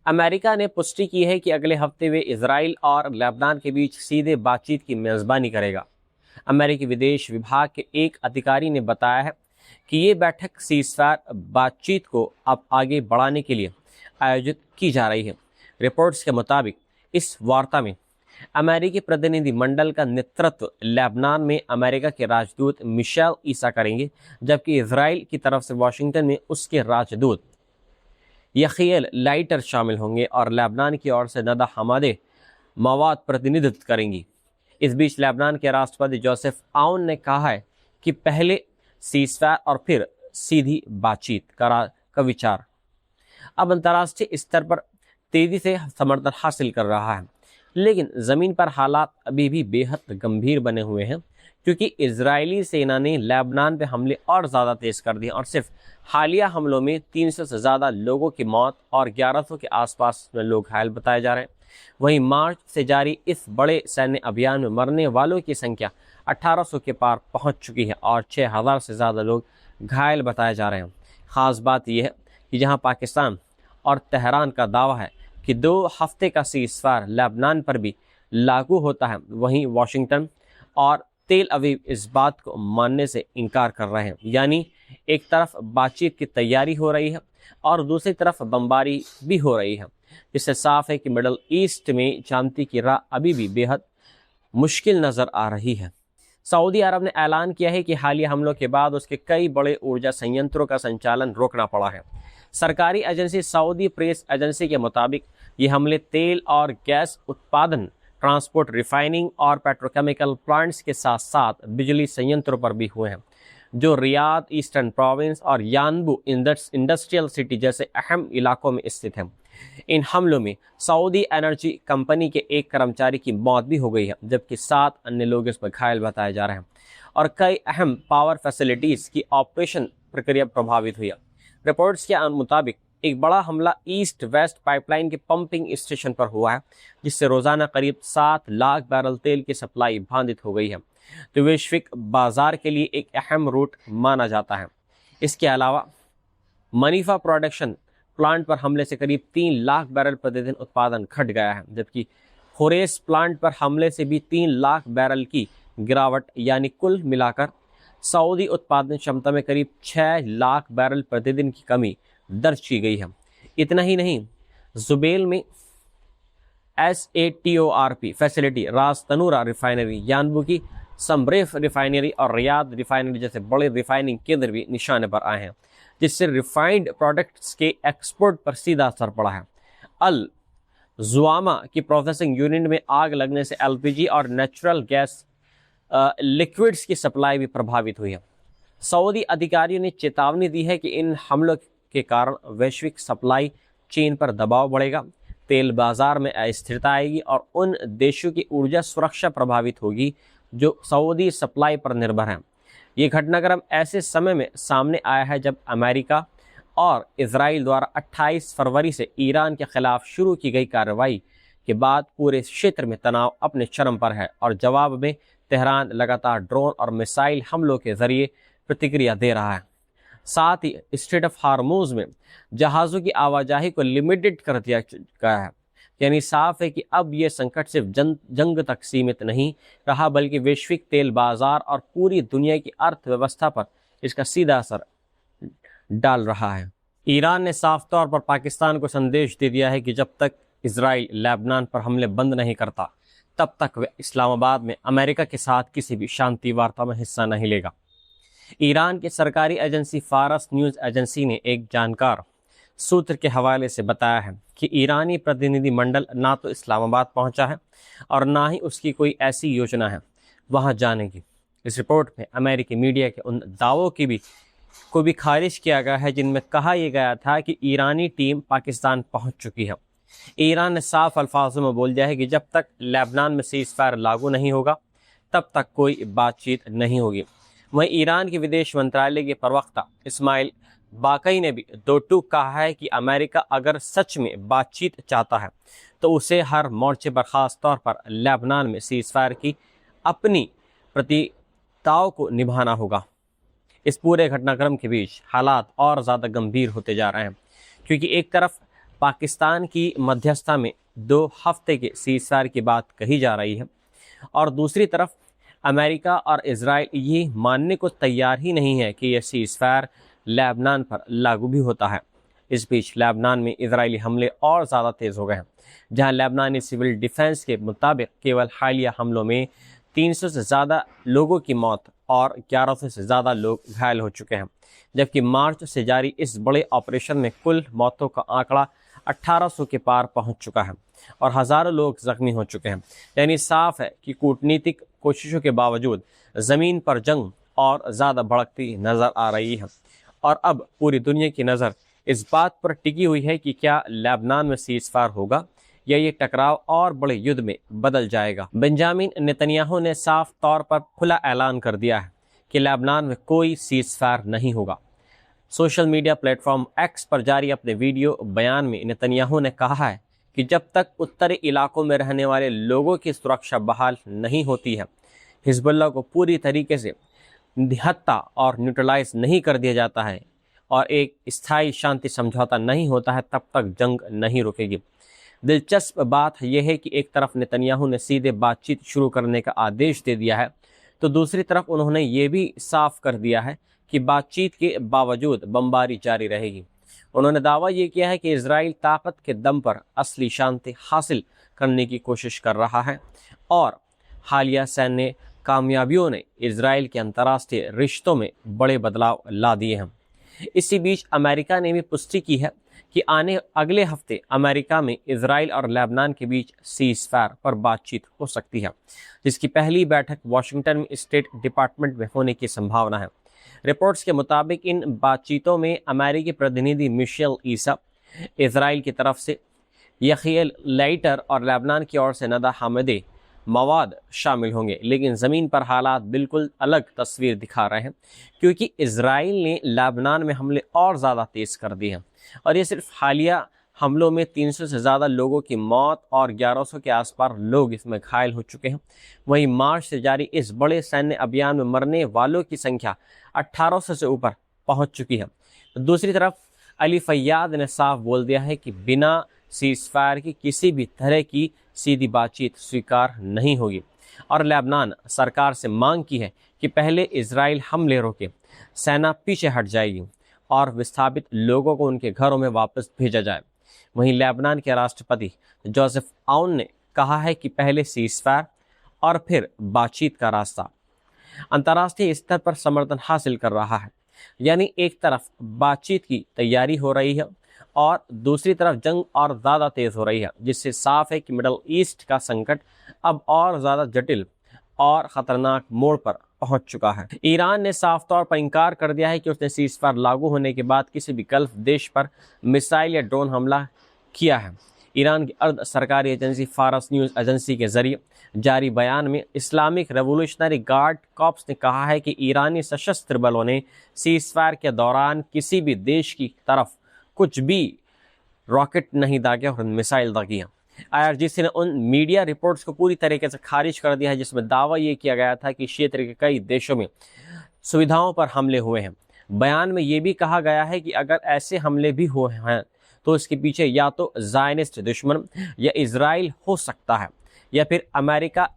America ने पुष्टि की है कि अगले हफ्ते वे इजराइल और लेबनान के बीच सीधे बातचीत की मेज़बानी करेगा। अमेरिकी विदेश विभाग के एक अधिकारी ने बताया है कि ये बैठक सीज़फायर बातचीत को अब आगे बढ़ाने के लिए आयोजित की जा रही है। रिपोर्ट्स के मुताबिक इस वार्ता में अमेरिकी प्रतिनिधि मंडल का नेतृत्व लेबनान में अमेरिका के राजदूत मिशेल ईसा करेंगे, जबकि इजराइल की तरफ से वाशिंगटन में उसके राजदूत यखियल लाइटर शामिल होंगे और लेबनान की ओर से नदा हमादे मवाद प्रतिनिधित्व करेंगी। इस बीच लेबनान के राष्ट्रपति जोसेफ आउन ने कहा है कि पहले सीज़फायर और फिर सीधी बातचीत का विचार अब अंतर्राष्ट्रीय स्तर पर तेजी से समर्थन हासिल कर रहा है, लेकिन ज़मीन पर हालात अभी भी बेहद गंभीर बने हुए हैं, क्योंकि इजरायली सेना ने लेबनान पे हमले और ज़्यादा तेज़ कर दिए और सिर्फ हालिया हमलों में 300 से ज़्यादा लोगों की मौत और 1100 के आसपास में लोग घायल बताए जा रहे हैं। वहीं मार्च से जारी इस बड़े सैन्य अभियान में मरने वालों की संख्या 1800 के पार पहुंच चुकी है और 6000 से ज़्यादा लोग घायल बताए जा रहे हैं। ख़ास बात यह है कि जहां पाकिस्तान और तेहरान का दावा है कि 2 हफ्ते का सीज़फायर लेबनान पर भी लागू होता है, वहीं वाशिंगटन और तेल अवीव इस बात को मानने से इनकार कर रहे हैं। यानी एक तरफ बातचीत की तैयारी हो रही है और दूसरी तरफ बमबारी भी हो रही है, जिससे साफ है कि मिडल ईस्ट में शांति की राह अभी भी बेहद मुश्किल नज़र आ रही है। सऊदी अरब ने ऐलान किया है कि हालिया हमलों के बाद उसके कई बड़े ऊर्जा संयंत्रों का संचालन रोकना पड़ा है। सरकारी एजेंसी सऊदी प्रेस एजेंसी के मुताबिक ये हमले तेल और गैस उत्पादन, ट्रांसपोर्ट, रिफाइनिंग और पेट्रोकेमिकल प्लांट्स के साथ साथ बिजली संयंत्रों पर भी हुए हैं, जो रियाद, ईस्टर्न प्रोविंस और यानबू इंडस्ट्रियल सिटी जैसे अहम इलाकों में स्थित हैं। इन हमलों में सऊदी एनर्जी कंपनी के एक कर्मचारी की मौत भी हो गई है, जबकि 7 अन्य लोग इसमें घायल बताए जा रहे हैं और कई अहम पावर फैसिलिटीज़ की ऑपरेशन प्रक्रिया प्रभावित हुई है। रिपोर्ट्स के मुताबिक एक बड़ा हमला ईस्ट वेस्ट पाइपलाइन के पंपिंग स्टेशन पर हुआ है, जिससे रोज़ाना करीब 7 लाख बैरल तेल की सप्लाई बाधित हो गई है, तो वैश्विक बाजार के लिए एक अहम रूट माना जाता है। इसके अलावा मनीफा प्रोडक्शन प्लांट पर हमले से करीब 3 लाख बैरल प्रतिदिन उत्पादन घट गया है, जबकि होरेस प्लांट पर हमले से भी 3 लाख बैरल की गिरावट, यानी कुल मिलाकर सऊदी उत्पादन क्षमता में करीब 6 लाख बैरल प्रतिदिन की कमी दर्ज की गई है। इतना ही नहीं, जुबेल में SATORP फैसिलिटी, रास तनूरा रिफाइनरी, यानबू की समरेफ रिफाइनरी और रियाद रिफाइनरी जैसे बड़े रिफाइनिंग केंद्र भी निशाने पर आए हैं, जिससे रिफाइंड प्रोडक्ट्स के एक्सपोर्ट पर सीधा असर पड़ा है। अल जुआमा की प्रोसेसिंग यूनिट में आग लगने से LPG और नेचुरल गैस लिक्विड्स की सप्लाई भी प्रभावित हुई है। सऊदी अधिकारियों ने चेतावनी दी है कि इन हमलों के कारण वैश्विक सप्लाई चेन पर दबाव बढ़ेगा, तेल बाजार में अस्थिरता आएगी और उन देशों की ऊर्जा सुरक्षा प्रभावित होगी जो सऊदी सप्लाई पर निर्भर हैं। ये घटनाक्रम ऐसे समय में सामने आया है जब अमेरिका और इजराइल द्वारा 28 फरवरी से ईरान के खिलाफ शुरू की गई कार्रवाई के बाद पूरे क्षेत्र में तनाव अपने चरम पर है और जवाब में तेहरान लगातार ड्रोन और मिसाइल हमलों के जरिए प्रतिक्रिया दे रहा है। साथ ही स्ट्रेट ऑफ हार्मूज में जहाज़ों की आवाजाही को लिमिटेड कर दिया गया है। यानी साफ है कि अब ये संकट सिर्फ जंग तक सीमित नहीं रहा, बल्कि वैश्विक तेल बाजार और पूरी दुनिया की अर्थव्यवस्था पर इसका सीधा असर डाल रहा है। ईरान ने साफ तौर पर पाकिस्तान को संदेश दे दिया है कि जब तक इजराइल लेबनान पर हमले बंद नहीं करता, तब तक वह इस्लामाबाद में अमेरिका के साथ किसी भी शांति वार्ता में हिस्सा नहीं लेगा। ईरान की सरकारी एजेंसी फारस न्यूज़ एजेंसी ने एक जानकार सूत्र के हवाले से बताया है कि ईरानी प्रतिनिधि मंडल ना तो इस्लामाबाद पहुंचा है और ना ही उसकी कोई ऐसी योजना है वहां जाने की। इस रिपोर्ट में अमेरिकी मीडिया के उन दावों को भी खारिज किया गया है जिनमें कहा यह गया था कि ईरानी टीम पाकिस्तान पहुंच चुकी है। ईरान ने साफ अल्फाजों में बोल दिया है कि जब तक लेबनान में सीज़फायर लागू नहीं होगा, तब तक कोई बातचीत नहीं होगी। वहीं ईरान के विदेश मंत्रालय के प्रवक्ता इस्माइल बाकई ने भी दो टूक कहा है कि अमेरिका अगर सच में बातचीत चाहता है तो उसे हर मोर्चे पर ख़ास तौर पर लेबनान में सीज़फायर की अपनी प्रतिबद्धताओं को निभाना होगा। इस पूरे घटनाक्रम के बीच हालात और ज़्यादा गंभीर होते जा रहे हैं, क्योंकि एक तरफ पाकिस्तान की मध्यस्थता में 2 हफ्ते के सीज़फायर की बात कही जा रही है और दूसरी तरफ अमेरिका और इजराइल ये मानने को तैयार ही नहीं है कि यह सीज़फायर लेबनान पर लागू भी होता है। इस बीच लेबनान में इजरायली हमले और ज़्यादा तेज़ हो गए हैं, जहां लेबनानी सिविल डिफेंस के मुताबिक केवल हालिया हमलों में 300 से ज़्यादा लोगों की मौत और 1100 से ज़्यादा लोग घायल हो चुके हैं, जबकि मार्च से जारी इस बड़े ऑपरेशन में कुल मौतों का आंकड़ा 1800 के पार पहुंच चुका है और हज़ारों लोग जख्मी हो चुके हैं। यानी साफ है कि कूटनीतिक कोशिशों के बावजूद ज़मीन पर जंग और ज़्यादा भड़कती नज़र आ रही है और अब पूरी दुनिया की नज़र इस बात पर टिकी हुई है कि क्या लेबनान में सीज़फायर होगा या ये टकराव और बड़े युद्ध में बदल जाएगा। बेंजामिन नेतन्याहू ने साफ तौर पर खुला ऐलान कर दिया है कि लेबनान में कोई सीज़फायर नहीं होगा। सोशल मीडिया प्लेटफॉर्म एक्स पर जारी अपने वीडियो बयान में नेतन्याहू ने कहा है कि जब तक उत्तरी इलाकों में रहने वाले लोगों की सुरक्षा बहाल नहीं होती है, हिजबुल्लाह को पूरी तरीके से निहत्ता और न्यूट्रलाइज नहीं कर दिया जाता है और एक स्थायी शांति समझौता नहीं होता है, तब तक जंग नहीं रुकेगी। दिलचस्प बात यह है कि एक तरफ नेतन्याहू ने सीधे बातचीत शुरू करने का आदेश दे दिया है, तो दूसरी तरफ उन्होंने ये भी साफ कर दिया है कि बातचीत के बावजूद बमबारी जारी रहेगी। उन्होंने दावा ये किया है कि इजराइल ताकत के दम पर असली शांति हासिल करने की कोशिश कर रहा है और हालिया सैन्य कामयाबियों ने इजराइल के अंतर्राष्ट्रीय रिश्तों में बड़े बदलाव ला दिए हैं। इसी बीच अमेरिका ने भी पुष्टि की है कि अगले हफ्ते अमेरिका में इजराइल और लेबनान के बीच सीज़फायर पर बातचीत हो सकती है, जिसकी पहली बैठक वाशिंगटन में स्टेट डिपार्टमेंट में होने की संभावना है। रिपोर्ट्स के मुताबिक इन बातचीतों में अमेरिकी प्रतिनिधि मिशेल ईसा, इजराइल की तरफ से यखियल लाइटर और लेबनान की ओर से नदा हामिदी मवाद शामिल होंगे। लेकिन ज़मीन पर हालात बिल्कुल अलग तस्वीर दिखा रहे हैं, क्योंकि इजराइल ने लेबनान में हमले और ज़्यादा तेज़ कर दिए हैं और ये सिर्फ हालिया हमलों में 300 से ज़्यादा लोगों की मौत और 1100 के आसपास लोग इसमें घायल हो चुके हैं। वहीं मार्च से जारी इस बड़े सैन्य अभियान में मरने वालों की संख्या 1800 से ऊपर पहुंच चुकी है। दूसरी तरफ अली फैयाद ने साफ बोल दिया है कि बिना सीज़फायर की किसी भी तरह की सीधी बातचीत स्वीकार नहीं होगी और लेबनान सरकार से मांग की है कि पहले इजराइल हमले रोके, सेना पीछे हट जाएगी और विस्थापित लोगों को उनके घरों में वापस भेजा जाए। वहीं लेबनान के राष्ट्रपति जोसेफ आउन ने कहा है कि पहले सीज़फायर और फिर बातचीत का रास्ता अंतर्राष्ट्रीय स्तर पर समर्थन हासिल कर रहा है। यानी एक तरफ बातचीत की तैयारी हो रही है और दूसरी तरफ जंग और ज़्यादा तेज़ हो रही है, जिससे साफ है कि मिडल ईस्ट का संकट अब और ज़्यादा जटिल और ख़तरनाक मोड़ पर पहुंच चुका है। ईरान ने साफ तौर पर इंकार कर दिया है कि उसने सीज़फायर लागू होने के बाद किसी भी गल्फ देश पर मिसाइल या ड्रोन हमला किया है। ईरान की अर्ध सरकारी एजेंसी फारस न्यूज़ एजेंसी के जरिए जारी बयान में इस्लामिक रेवोल्यूशनरी गार्ड कॉर्प्स ने कहा है कि ईरानी सशस्त्र बलों ने सीज़फायर के दौरान किसी भी देश की तरफ कुछ भी रॉकेट नहीं दागे और मिसाइल दागी हैं। IRGC ने उन मीडिया रिपोर्ट्स को पूरी तरीके से खारिज कर दिया है जिसमें दावा ये किया गया था कि क्षेत्र के कई देशों में सुविधाओं पर हमले हुए हैं। बयान में ये भी कहा गया है कि अगर ऐसे हमले भी हुए हैं तो इसके पीछे या तो ज़ायनिस्ट दुश्मन या इजराइल हो सकता है या फिर अमेरिका।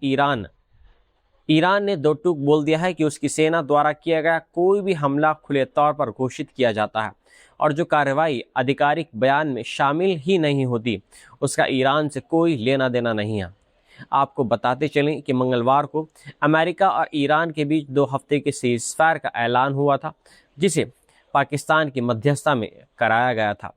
ईरान ने दो टूक बोल दिया है कि उसकी सेना द्वारा किया गया कोई भी हमला खुले तौर पर घोषित किया जाता है और जो कार्रवाई आधिकारिक बयान में शामिल ही नहीं होती उसका ईरान से कोई लेना देना नहीं है। आपको बताते चलें कि मंगलवार को अमेरिका और ईरान के बीच 2 हफ्ते के सीज़फायर का ऐलान हुआ था, जिसे पाकिस्तान की मध्यस्थता में कराया गया था।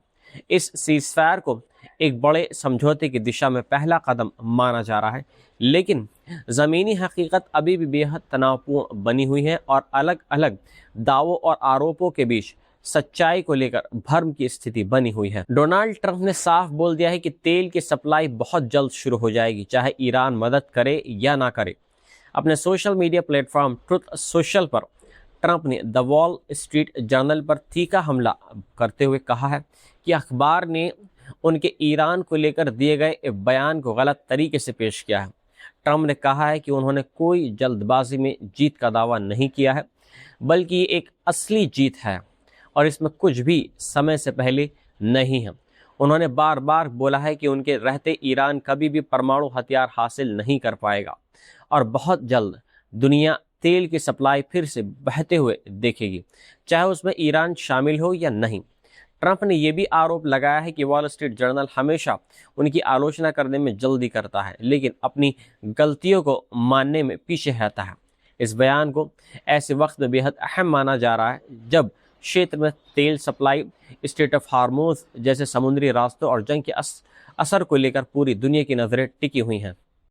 इस सीज़फायर को एक बड़े समझौते की दिशा में पहला कदम माना जा रहा है, लेकिन ज़मीनी हकीकत अभी भी बेहद तनावपूर्ण बनी हुई है और अलग अलग दावों और आरोपों के बीच सच्चाई को लेकर भ्रम की स्थिति बनी हुई है। डोनाल्ड ट्रंप ने साफ बोल दिया है कि तेल की सप्लाई बहुत जल्द शुरू हो जाएगी, चाहे ईरान मदद करे या ना करे। अपने social media platform truth social पर ट्रंप ने द वॉल स्ट्रीट जर्नल पर तीखा हमला करते हुए कहा है कि अखबार ने उनके ईरान को लेकर दिए गए बयान को गलत तरीके से पेश किया है। ट्रंप ने कहा है कि उन्होंने कोई जल्दबाजी में जीत का दावा नहीं किया है, बल्कि ये एक असली जीत है और इसमें कुछ भी समय से पहले नहीं है। उन्होंने बार बार बोला है कि उनके रहते ईरान कभी भी परमाणु हथियार हासिल नहीं कर पाएगा और बहुत जल्द दुनिया तेल की सप्लाई फिर से बहते हुए देखेगी, चाहे उसमें ईरान शामिल हो या नहीं। ट्रंप ने यह भी आरोप लगाया है कि वॉल स्ट्रीट जर्नल हमेशा उनकी आलोचना करने में जल्दी करता है, लेकिन अपनी गलतियों को मानने में पीछे रहता है। इस बयान को ऐसे वक्त में बेहद अहम माना जा रहा है जब क्षेत्र में तेल सप्लाई, स्ट्रेट ऑफ हार्मोज जैसे समुद्री रास्तों और जंग के असर को लेकर पूरी दुनिया की नज़रें टिकी हुई हैं।